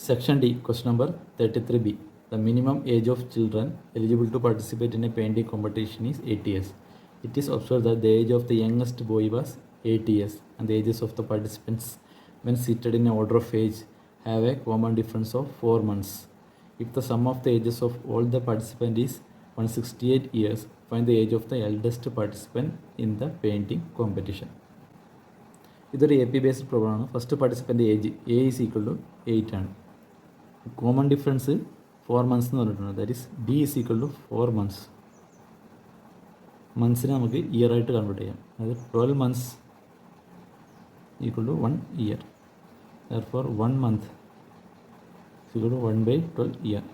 Section D, question number 33B. The minimum age of children eligible to participate in a painting competition is 8 years. It is observed that the age of the youngest boy was 8 years and the ages of the participants when seated in order of age have a common difference of 4 months. If the sum of the ages of all the participants is 168 years, find the age of the eldest participant in the painting competition. ഇതൊരു A P based പ്രോബ്ലമാണ്. First participant age A is equal to 8 ആണ്. Common difference 4 months എന്ന് പറഞ്ഞിട്ടുണ്ട്. That is B is equal to 4 months. മന്ത്സിനെ നമുക്ക് year ആയിട്ട് convert ചെയ്യാം. അതായത് 12 months equal to 1 year. Therefore 1 month is equal to 1/12 year.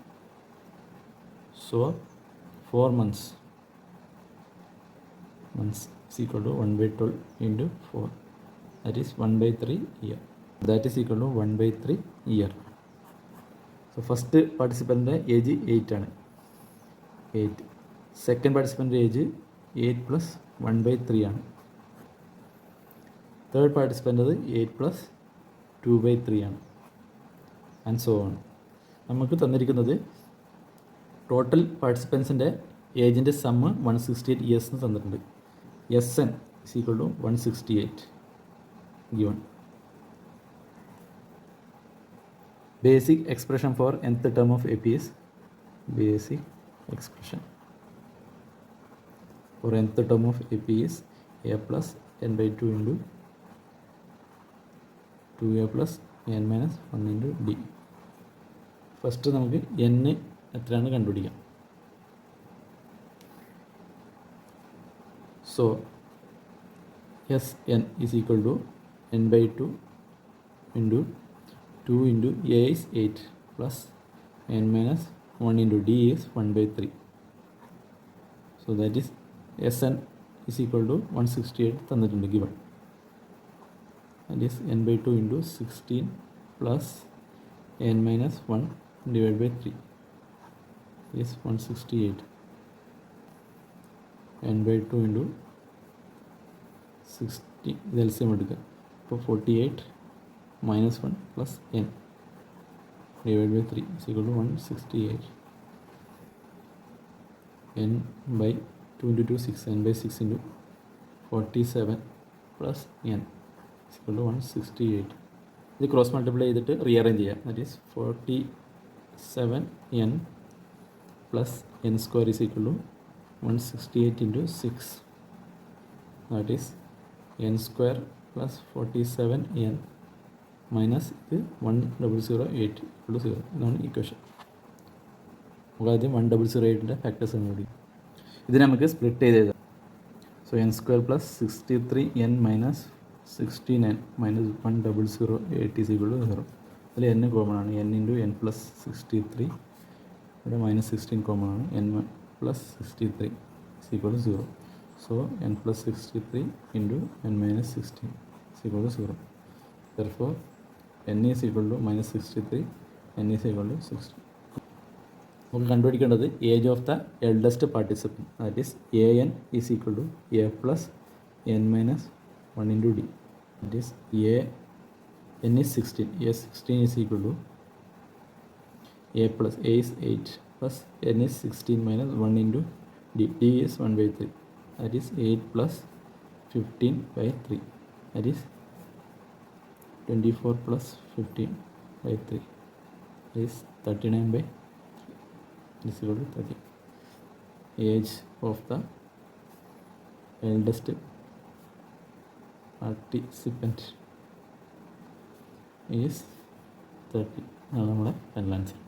So 4 months is equal to 1/12 into 4. That is 1/3 year. That is equal to 1/3 year. So first participant age 8 ആണ്. 8. Second participant age 8 plus 1/3 ആണ്. Third participant 8 plus 2/3 ആണ്. And so on. നമുക്ക് തന്നിരിക്കുന്നത് total പാർട്ടിസിപ്പൻസിൻ്റെ ഏജിൻ്റെ sum 168 years എന്ന് തന്നിട്ടുണ്ട്. SN is equal to 168 given. Basic expression for nth term of AP is basic expression for nth term of AP is a plus n/2 into 2a plus n minus 1 into d. First നമുക്ക് n എത്രയാണ് കണ്ടുപിടിക്കാം. So Sn is equal to n/2 into 2 into a is 8 plus n minus 1 into d is 1/3. So that is Sn is equal to 168 തന്നിട്ടുണ്ട് given. That is n/2 into 16 plus n minus 1 divided by 3 is 168. n/2 into 60 ഇത് LCM എടുക്കുക. അപ്പോൾ 48 minus 1 plus n divided by 3 is equal to 168. n by 2 into 2 6, n by 6 into 47 plus n is equal to 168. ഇത് cross multiply ചെയ്തിട്ട് rearrange ചെയ്യാം. That is 47n plus n square is equal to 168 into 6. That is n square plus 47n minus ഇത് 1008 = 0. ഇതാണ് equation. നമുക്ക് ആദ്യം 1008ൻ്റെ factors കണ്ടുപിടിക്കും. ഇതിനെ നമുക്ക് സ്പ്ലിറ്റ് ചെയ്ത് എഴുതാം. So n square plus 63n minus 16n minus 1008 is equal to 0. അതിൽ n കോമൺ ആണ്. n ഇൻറ്റു n പ്ലസ് 63, ഇവിടെ മൈനസ് 16 കോമൺ ആണ്. n plus 63 is equal to 0. So n plus 63 into n minus 16 is equal to 0. Therefore n is equal to minus 63, n is equal to 60. നമുക്ക് കണ്ടുപിടിക്കേണ്ടത് age of the eldest participant. That is an is equal to a plus n minus 1 into d. That is n is 16. a 16 is equal to a plus a is 8 plus n is 16 minus 1 into d. d is 1/3. That is 8 plus 15/3. That is 24 plus 15/3. That is 39/3. Is equal to 30. Age of the eldest participant is 30. അതാണ് നമ്മുടെ final answer.